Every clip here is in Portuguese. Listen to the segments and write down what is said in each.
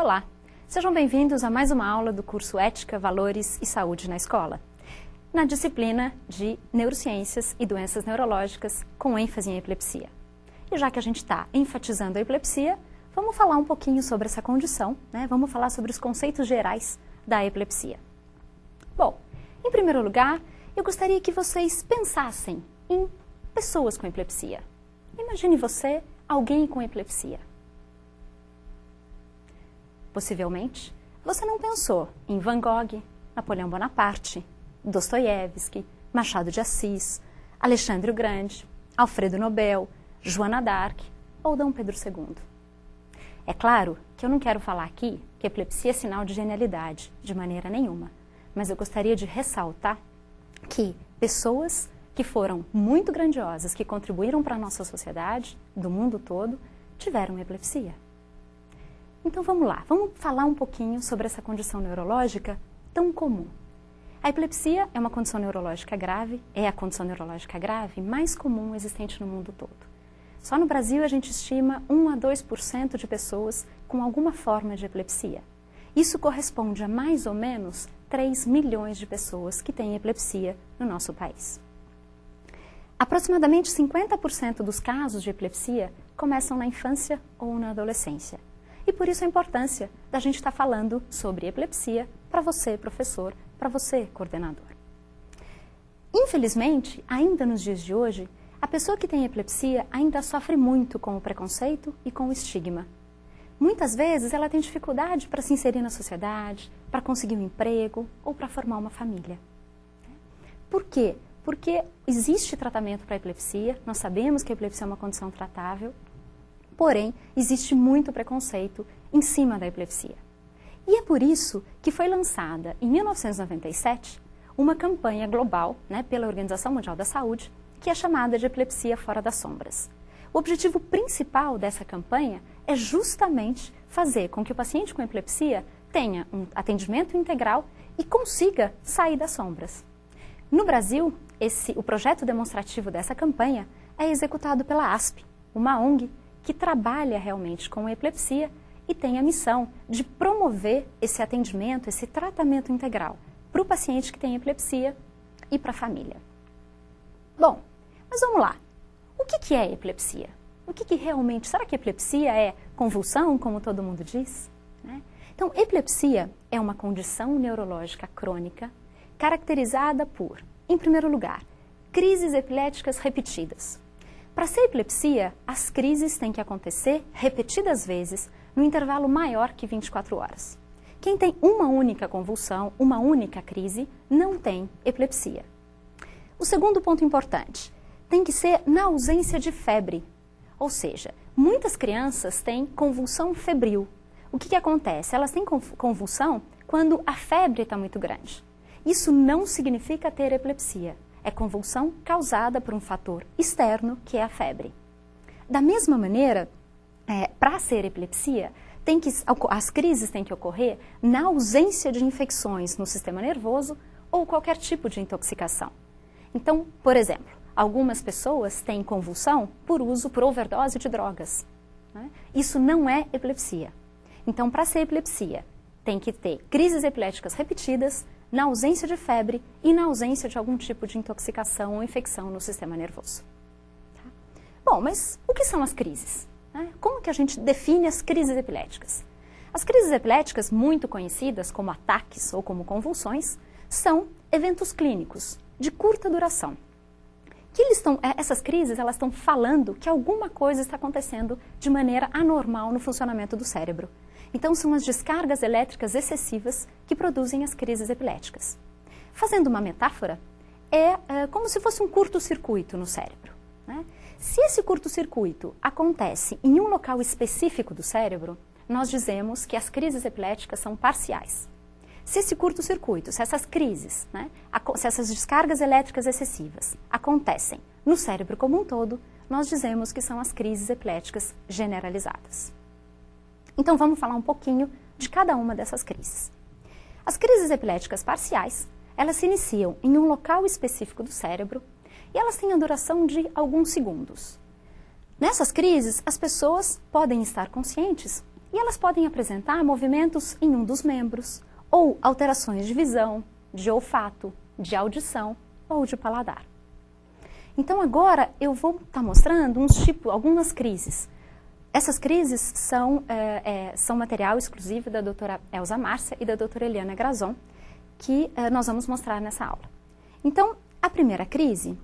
Olá, sejam bem-vindos a mais uma aula do curso Ética, Valores e Saúde na Escola, na disciplina de Neurociências e Doenças Neurológicas, com ênfase em epilepsia. E já que a gente está enfatizando a epilepsia, vamos falar um pouquinho sobre essa condição, né? Vamos falar sobre os conceitos gerais da epilepsia. Bom, em primeiro lugar, eu gostaria que vocês pensassem em pessoas com epilepsia. Imagine você, alguém com epilepsia. Possivelmente, você não pensou em Van Gogh, Napoleão Bonaparte, Dostoiévski, Machado de Assis, Alexandre o Grande, Alfredo Nobel, Joana d'Arc ou Dom Pedro II. É claro que eu não quero falar aqui que epilepsia é sinal de genialidade, de maneira nenhuma, mas eu gostaria de ressaltar que pessoas que foram muito grandiosas, que contribuíram para a nossa sociedade, do mundo todo, tiveram epilepsia. Então vamos lá, vamos falar um pouquinho sobre essa condição neurológica tão comum. A epilepsia é uma condição neurológica grave, é a condição neurológica grave mais comum existente no mundo todo. Só no Brasil a gente estima 1 a 2% de pessoas com alguma forma de epilepsia. Isso corresponde a mais ou menos 3 milhões de pessoas que têm epilepsia no nosso país. Aproximadamente 50% dos casos de epilepsia começam na infância ou na adolescência. E por isso a importância da gente estar falando sobre epilepsia para você, professor, para você, coordenador. Infelizmente, ainda nos dias de hoje, a pessoa que tem epilepsia ainda sofre muito com o preconceito e com o estigma. Muitas vezes ela tem dificuldade para se inserir na sociedade, para conseguir um emprego ou para formar uma família. Por quê? Porque existe tratamento para a epilepsia, nós sabemos que a epilepsia é uma condição tratável, porém, existe muito preconceito em cima da epilepsia. E é por isso que foi lançada, em 1997, uma campanha global, pela Organização Mundial da Saúde, que é chamada de Epilepsia Fora das Sombras. O objetivo principal dessa campanha é justamente fazer com que o paciente com epilepsia tenha um atendimento integral e consiga sair das sombras. No Brasil, o projeto demonstrativo dessa campanha é executado pela ASP, uma ONG que trabalha realmente com a epilepsia e tem a missão de promover esse atendimento, esse tratamento integral para o paciente que tem epilepsia e para a família. Bom, mas vamos lá. O que é epilepsia? O que realmente... Será que epilepsia é convulsão, como todo mundo diz? Então, epilepsia é uma condição neurológica crônica caracterizada por, em primeiro lugar, crises epiléticas repetidas. Para ser epilepsia, as crises têm que acontecer repetidas vezes no intervalo maior que 24 horas. Quem tem uma única convulsão, uma única crise, não tem epilepsia. O segundo ponto importante, tem que ser na ausência de febre. Ou seja, muitas crianças têm convulsão febril. O que acontece? Elas têm convulsão quando a febre está muito grande. Isso não significa ter epilepsia. É convulsão causada por um fator externo, que é a febre. Da mesma maneira, para ser epilepsia, as crises têm que ocorrer na ausência de infecções no sistema nervoso ou qualquer tipo de intoxicação. Então, por exemplo, algumas pessoas têm convulsão por overdose de drogas. Isso não é epilepsia. Então, para ser epilepsia, tem que ter crises epiléticas repetidas, na ausência de febre e na ausência de algum tipo de intoxicação ou infecção no sistema nervoso. Bom, mas o que são as crises? Como que a gente define as crises epiléticas? As crises epiléticas, muito conhecidas como ataques ou como convulsões, são eventos clínicos de curta duração. Essas crises elas estão falando que alguma coisa está acontecendo de maneira anormal no funcionamento do cérebro. Então, são as descargas elétricas excessivas que produzem as crises epiléticas. Fazendo uma metáfora, é como se fosse um curto-circuito no cérebro. Se esse curto-circuito acontece em um local específico do cérebro, nós dizemos que as crises epiléticas são parciais. Se esse curto-circuito, se essas crises, se essas descargas elétricas excessivas acontecem no cérebro como um todo, nós dizemos que são as crises epiléticas generalizadas. Então, vamos falar um pouquinho de cada uma dessas crises. As crises epiléticas parciais, elas se iniciam em um local específico do cérebro e elas têm a duração de alguns segundos. Nessas crises, as pessoas podem estar conscientes E elas podem apresentar movimentos em um dos membros, ou alterações de visão, de olfato, de audição ou de paladar. Então agora eu vou estar mostrando algumas crises. Essas crises são material exclusivo da doutora Elza Márcia e da doutora Eliana Grazon, que nós vamos mostrar nessa aula. Então, a primeira crise,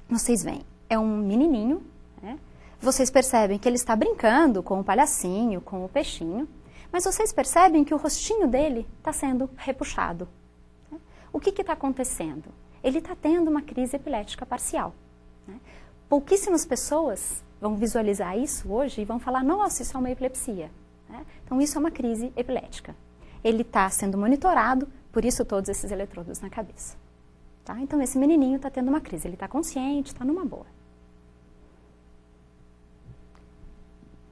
vocês veem, é um menininho, né? Vocês percebem que ele está brincando com o palhacinho, com o peixinho, mas vocês percebem que o rostinho dele está sendo repuxado. Né? O que está acontecendo? Ele está tendo uma crise epilética parcial. Né? Pouquíssimas pessoas vão visualizar isso hoje e vão falar, nossa, isso é uma epilepsia. Né? Então, isso é uma crise epilética. Ele está sendo monitorado, por isso todos esses eletrodos na cabeça. Tá? Então, esse menininho está tendo uma crise, ele está consciente, está numa boa.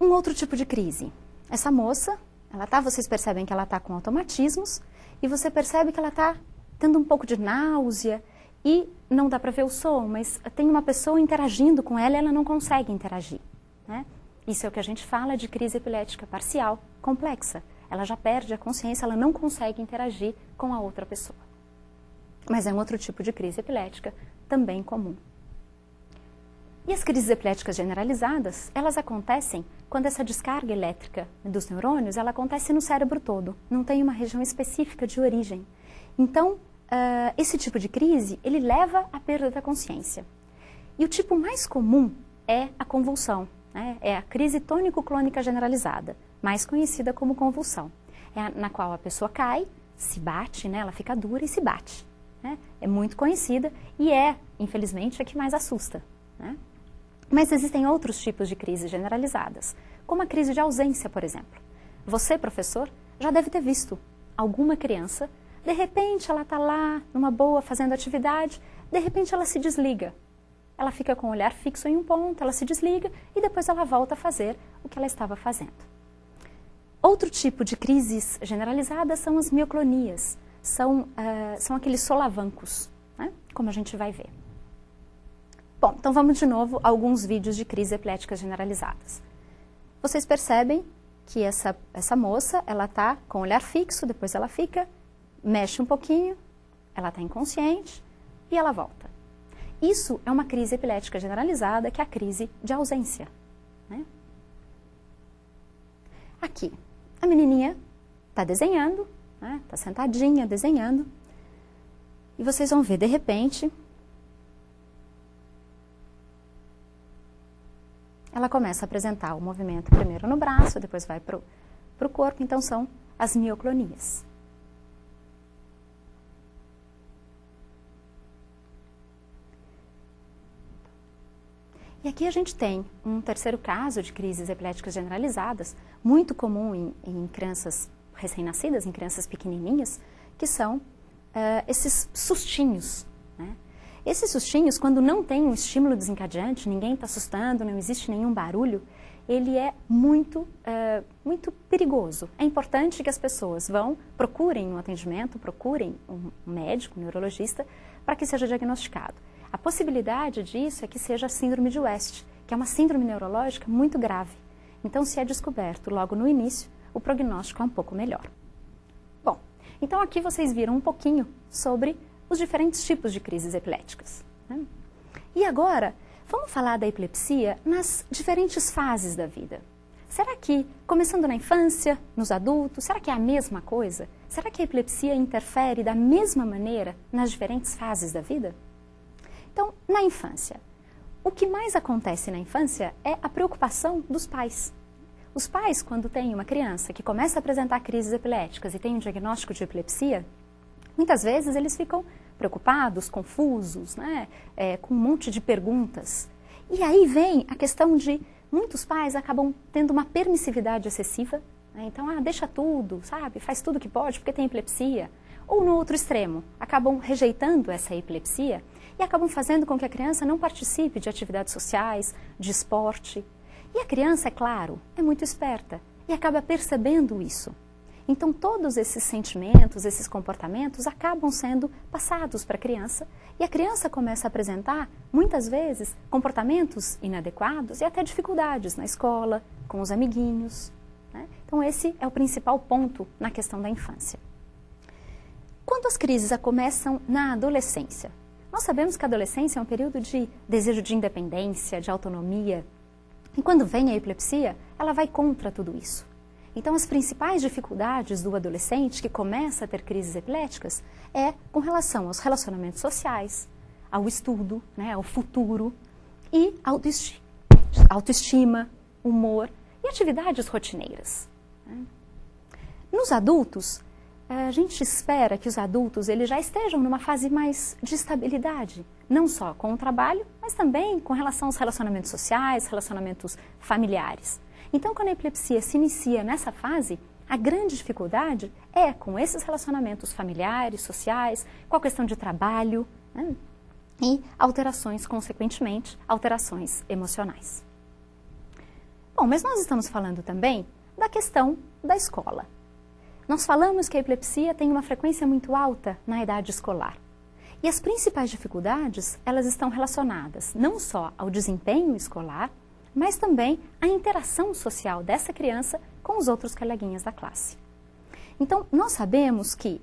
Um outro tipo de crise. Essa moça, vocês percebem que ela está com automatismos e você percebe que ela está tendo um pouco de náusea e não dá para ver o som, mas tem uma pessoa interagindo com ela e ela não consegue interagir. Né? Isso é o que a gente fala de crise epilética parcial complexa. Ela já perde a consciência, ela não consegue interagir com a outra pessoa. Mas é um outro tipo de crise epilética também comum. E as crises epiléticas generalizadas, elas acontecem quando essa descarga elétrica dos neurônios, ela acontece no cérebro todo, não tem uma região específica de origem. Então, esse tipo de crise, ele leva à perda da consciência. E o tipo mais comum é a convulsão, né? É a crise tônico-clônica generalizada, mais conhecida como convulsão, na qual a pessoa cai, se bate, né? Ela fica dura e se bate. Né? É muito conhecida e infelizmente, a que mais assusta. Né? Mas existem outros tipos de crises generalizadas, como a crise de ausência, por exemplo. Você, professor, já deve ter visto alguma criança, de repente ela está lá, numa boa, fazendo atividade, de repente ela se desliga. Ela fica com o olhar fixo em um ponto, ela se desliga e depois ela volta a fazer o que ela estava fazendo. Outro tipo de crises generalizadas são as mioclonias. São aqueles solavancos, né? Como a gente vai ver. Bom, então vamos de novo a alguns vídeos de crise epiléticas generalizadas. Vocês percebem que essa moça, ela está com o olhar fixo, depois ela mexe um pouquinho, ela está inconsciente e ela volta. Isso é uma crise epilética generalizada, que é a crise de ausência. Né? Aqui, a menininha está desenhando, está sentadinha, desenhando, e vocês vão ver, de repente, ela começa a apresentar o movimento primeiro no braço, depois vai para o corpo, então são as mioclonias. E aqui a gente tem um terceiro caso de crises epiléticas generalizadas, muito comum em crianças recém-nascidas, em crianças pequenininhas, que são esses sustinhos. Né? Esses sustinhos, quando não tem um estímulo desencadeante, ninguém está assustando, não existe nenhum barulho, ele é muito perigoso. É importante que as pessoas procurem um atendimento, procurem um médico, um neurologista, para que seja diagnosticado. A possibilidade disso é que seja a síndrome de West, que é uma síndrome neurológica muito grave. Então, se é descoberto logo no início, o prognóstico é um pouco melhor. Bom, então aqui vocês viram um pouquinho sobre os diferentes tipos de crises epiléticas. Né? E agora, vamos falar da epilepsia nas diferentes fases da vida. Será que, começando na infância, nos adultos, será que é a mesma coisa? Será que a epilepsia interfere da mesma maneira nas diferentes fases da vida? Então, na infância, o que mais acontece na infância é a preocupação dos pais. Os pais, quando têm uma criança que começa a apresentar crises epiléticas e tem um diagnóstico de epilepsia, muitas vezes eles ficam preocupados, confusos, né? Com um monte de perguntas. E aí vem a questão de muitos pais acabam tendo uma permissividade excessiva, né? Então, deixa tudo, sabe? Faz tudo que pode porque tem epilepsia. Ou no outro extremo, acabam rejeitando essa epilepsia e acabam fazendo com que a criança não participe de atividades sociais, de esporte. E a criança, é claro, é muito esperta e acaba percebendo isso. Então, todos esses sentimentos, esses comportamentos acabam sendo passados para a criança e a criança começa a apresentar, muitas vezes, comportamentos inadequados e até dificuldades na escola, com os amiguinhos. né? Então esse é o principal ponto na questão da infância. Quando as crises começam na adolescência, nós sabemos que a adolescência é um período de desejo de independência, de autonomia, e quando vem a epilepsia, ela vai contra tudo isso. Então, as principais dificuldades do adolescente que começa a ter crises epiléticas é com relação aos relacionamentos sociais, ao estudo, né, ao futuro e autoestima, humor e atividades rotineiras. Nos adultos, a gente espera que os adultos eles já estejam numa fase mais de estabilidade, não só com o trabalho, mas também com relação aos relacionamentos sociais, relacionamentos familiares. Então, quando a epilepsia se inicia nessa fase, a grande dificuldade é com esses relacionamentos familiares, sociais, com a questão de trabalho, né? E alterações, consequentemente, alterações emocionais. Bom, mas nós estamos falando também da questão da escola. Nós falamos que a epilepsia tem uma frequência muito alta na idade escolar. E as principais dificuldades, elas estão relacionadas não só ao desempenho escolar, mas também à interação social dessa criança com os outros coleguinhas da classe. Então, nós sabemos que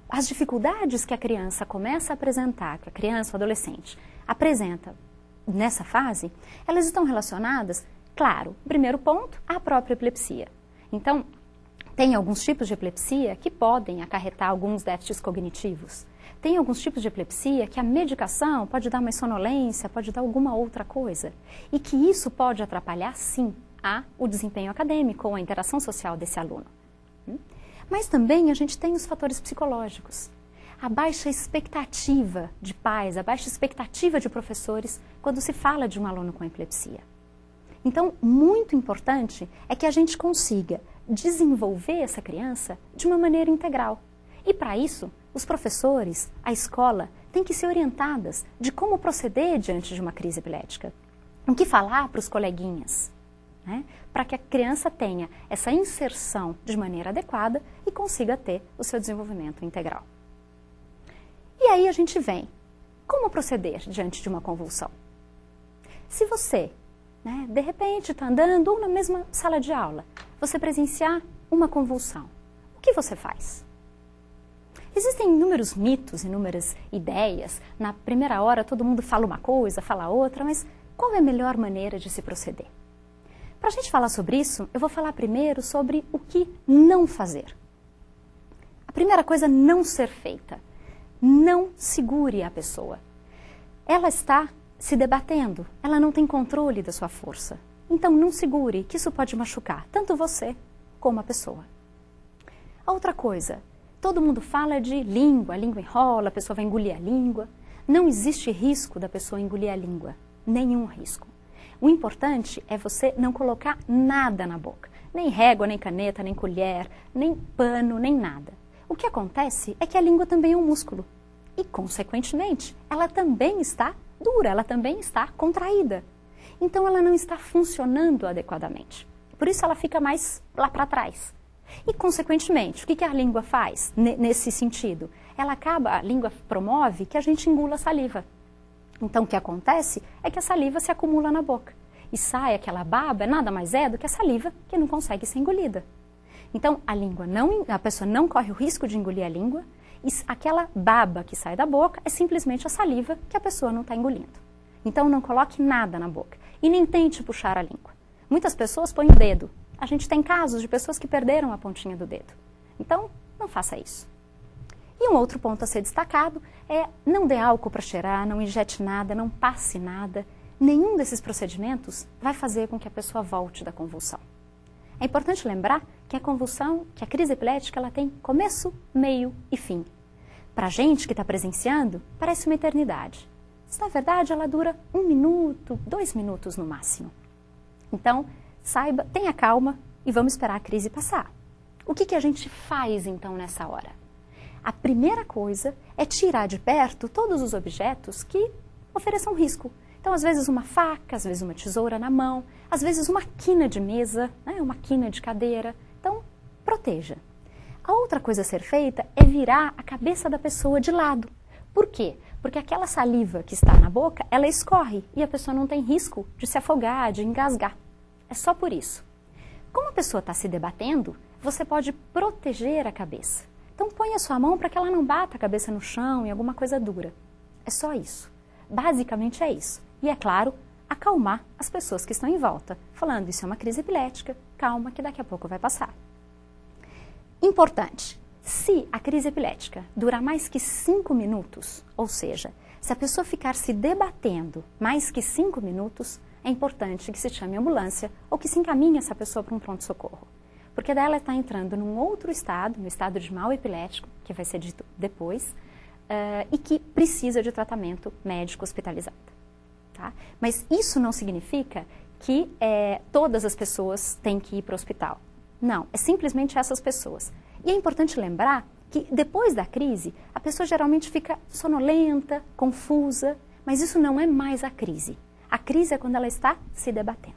as dificuldades que a criança começa a apresentar, que a criança ou adolescente apresenta nessa fase, elas estão relacionadas, claro, primeiro ponto, à própria epilepsia. Então, tem alguns tipos de epilepsia que podem acarretar alguns déficits cognitivos. Tem alguns tipos de epilepsia que a medicação pode dar uma sonolência, pode dar alguma outra coisa. E que isso pode atrapalhar, sim, o desempenho acadêmico ou a interação social desse aluno. Mas também a gente tem os fatores psicológicos. A baixa expectativa de pais, a baixa expectativa de professores quando se fala de um aluno com epilepsia. Então, muito importante é que a gente consiga desenvolver essa criança de uma maneira integral. E para isso, os professores, a escola, têm que ser orientadas de como proceder diante de uma crise epilética. O que falar para os coleguinhas, né? Para que a criança tenha essa inserção de maneira adequada e consiga ter o seu desenvolvimento integral. E aí a gente vem, como proceder diante de uma convulsão? Se você, né, de repente está andando ou na mesma sala de aula, você presenciar uma convulsão, o que você faz? Existem inúmeros mitos, inúmeras ideias. Na primeira hora todo mundo fala uma coisa, fala outra, mas qual é a melhor maneira de se proceder? Para a gente falar sobre isso, eu vou falar primeiro sobre o que não fazer. A primeira coisa a não ser feita. Não segure a pessoa. Ela está se debatendo, ela não tem controle da sua força. Então não segure, que isso pode machucar tanto você como a pessoa. A outra coisa, todo mundo fala de língua, a língua enrola, a pessoa vai engolir a língua. Não existe risco da pessoa engolir a língua, nenhum risco. O importante é você não colocar nada na boca, nem régua, nem caneta, nem colher, nem pano, nem nada. O que acontece é que a língua também é um músculo e, consequentemente, ela também está dura, ela também está contraída. Então, ela não está funcionando adequadamente. Por isso, ela fica mais lá para trás. E, consequentemente, o que a língua faz nesse sentido? A língua promove que a gente engula a saliva. Então, o que acontece é que a saliva se acumula na boca. E sai aquela baba, nada mais é do que a saliva que não consegue ser engolida. Então, a pessoa não corre o risco de engolir a língua, e aquela baba que sai da boca é simplesmente a saliva que a pessoa não está engolindo. Então, não coloque nada na boca e nem tente puxar a língua. Muitas pessoas põem o dedo. A gente tem casos de pessoas que perderam a pontinha do dedo. Então, não faça isso. E um outro ponto a ser destacado é não dê álcool para cheirar, não injete nada, não passe nada. Nenhum desses procedimentos vai fazer com que a pessoa volte da convulsão. É importante lembrar que a convulsão, que a crise epilética, ela tem começo, meio e fim. Para a gente que está presenciando, parece uma eternidade. Mas, na verdade, ela dura 1 minuto, 2 minutos no máximo. Então, tenha calma e vamos esperar a crise passar. O que a gente faz, então, nessa hora? A primeira coisa é tirar de perto todos os objetos que ofereçam risco. Então, às vezes uma faca, às vezes uma tesoura na mão, às vezes uma quina de mesa, né, uma quina de cadeira. Então, proteja. A outra coisa a ser feita é virar a cabeça da pessoa de lado. Por quê? Porque aquela saliva que está na boca, ela escorre e a pessoa não tem risco de se afogar, de engasgar. É só por isso. Como a pessoa está se debatendo, você pode proteger a cabeça. Então põe a sua mão para que ela não bata a cabeça no chão em alguma coisa dura. É só isso. Basicamente é isso. E é claro, acalmar as pessoas que estão em volta, falando, isso é uma crise epilética, calma que daqui a pouco vai passar. Importante, se a crise epilética durar mais que 5 minutos, ou seja, se a pessoa ficar se debatendo mais que 5 minutos, é importante que se chame a ambulância ou que se encaminhe essa pessoa para um pronto-socorro. Porque daí ela está entrando num outro estado, no estado de mal epilético, que vai ser dito depois, e que precisa de tratamento médico hospitalizado. Tá? Mas isso não significa que todas as pessoas têm que ir para o hospital. Não, é simplesmente essas pessoas. E é importante lembrar que depois da crise, a pessoa geralmente fica sonolenta, confusa, mas isso não é mais a crise. A crise é quando ela está se debatendo.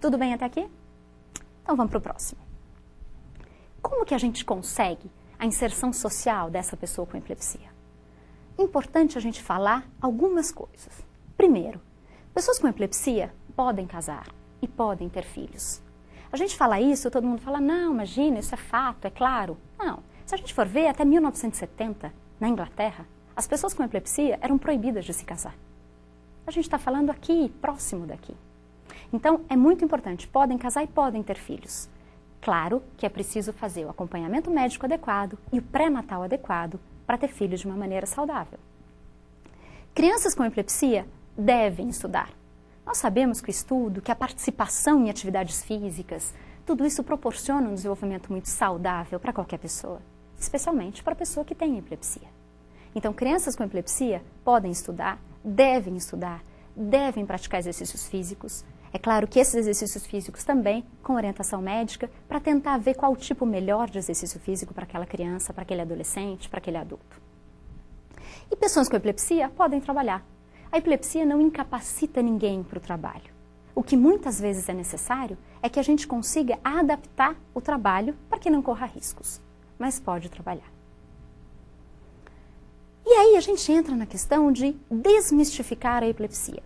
Tudo bem até aqui? Então vamos para o próximo. Como que a gente consegue a inserção social dessa pessoa com epilepsia? Importante a gente falar algumas coisas. Primeiro, pessoas com epilepsia podem casar e podem ter filhos. A gente fala isso, todo mundo fala, não, imagina, isso é fato, é claro. Não, se a gente for ver, até 1970, na Inglaterra, as pessoas com epilepsia eram proibidas de se casar. A gente está falando aqui, próximo daqui. Então, é muito importante, podem casar e podem ter filhos. Claro que é preciso fazer o acompanhamento médico adequado e o pré-natal adequado para ter filhos de uma maneira saudável. Crianças com epilepsia devem estudar. Nós sabemos que o estudo, que a participação em atividades físicas, tudo isso proporciona um desenvolvimento muito saudável para qualquer pessoa, especialmente para a pessoa que tem epilepsia. Então, crianças com epilepsia podem estudar, devem praticar exercícios físicos. É claro que esses exercícios físicos também com orientação médica para tentar ver qual o tipo melhor de exercício físico para aquela criança, para aquele adolescente, para aquele adulto. E pessoas com epilepsia podem trabalhar. A epilepsia não incapacita ninguém para o trabalho. O que muitas vezes é necessário é que a gente consiga adaptar o trabalho para que não corra riscos, mas pode trabalhar. E aí a gente entra na questão de desmistificar a epilepsia.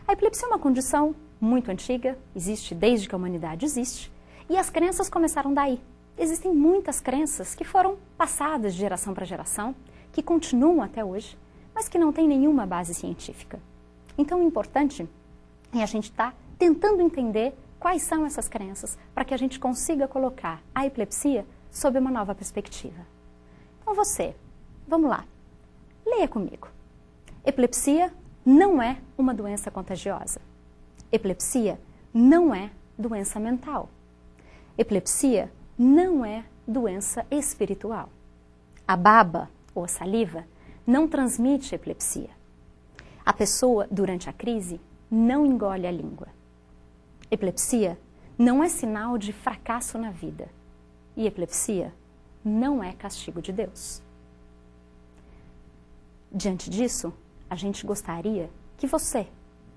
A epilepsia é uma condição muito antiga, existe desde que a humanidade existe, e as crenças começaram daí. Existem muitas crenças que foram passadas de geração para geração, que continuam até hoje, mas que não têm nenhuma base científica. Então o importante é a gente estar tentando entender quais são essas crenças para que a gente consiga colocar a epilepsia sob uma nova perspectiva. Então você, vamos lá, leia comigo. Epilepsia não é uma doença contagiosa. Epilepsia não é doença mental. Epilepsia não é doença espiritual. A baba ou a saliva não transmite epilepsia. A pessoa, durante a crise, não engole a língua. Epilepsia não é sinal de fracasso na vida. E epilepsia não é castigo de Deus. Diante disso, a gente gostaria que você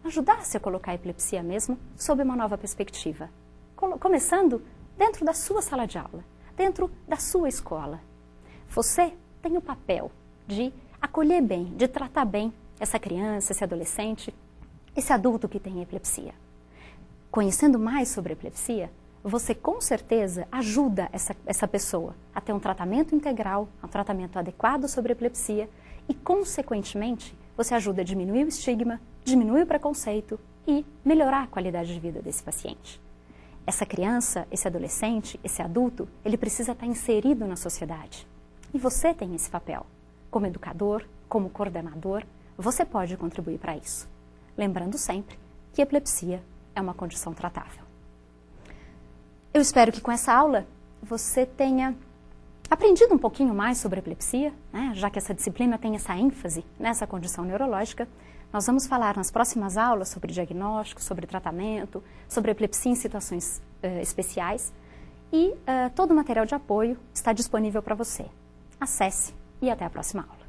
ajudasse a colocar a epilepsia mesmo sob uma nova perspectiva. Começando dentro da sua sala de aula, dentro da sua escola. Você tem o papel de acolher bem, de tratar bem essa criança, esse adolescente, esse adulto que tem epilepsia. Conhecendo mais sobre epilepsia, você com certeza ajuda essa pessoa a ter um tratamento integral, um tratamento adequado sobre epilepsia e, consequentemente, você ajuda a diminuir o estigma, diminuir o preconceito e melhorar a qualidade de vida desse paciente. Essa criança, esse adolescente, esse adulto, ele precisa estar inserido na sociedade. E você tem esse papel. Como educador, como coordenador, você pode contribuir para isso. Lembrando sempre que epilepsia é uma condição tratável. Eu espero que com essa aula você tenha aprendido um pouquinho mais sobre epilepsia, né? Já que essa disciplina tem essa ênfase nessa condição neurológica. Nós vamos falar nas próximas aulas sobre diagnóstico, sobre tratamento, sobre epilepsia em situações especiais. E todo o material de apoio está disponível para você. Acesse e até a próxima aula.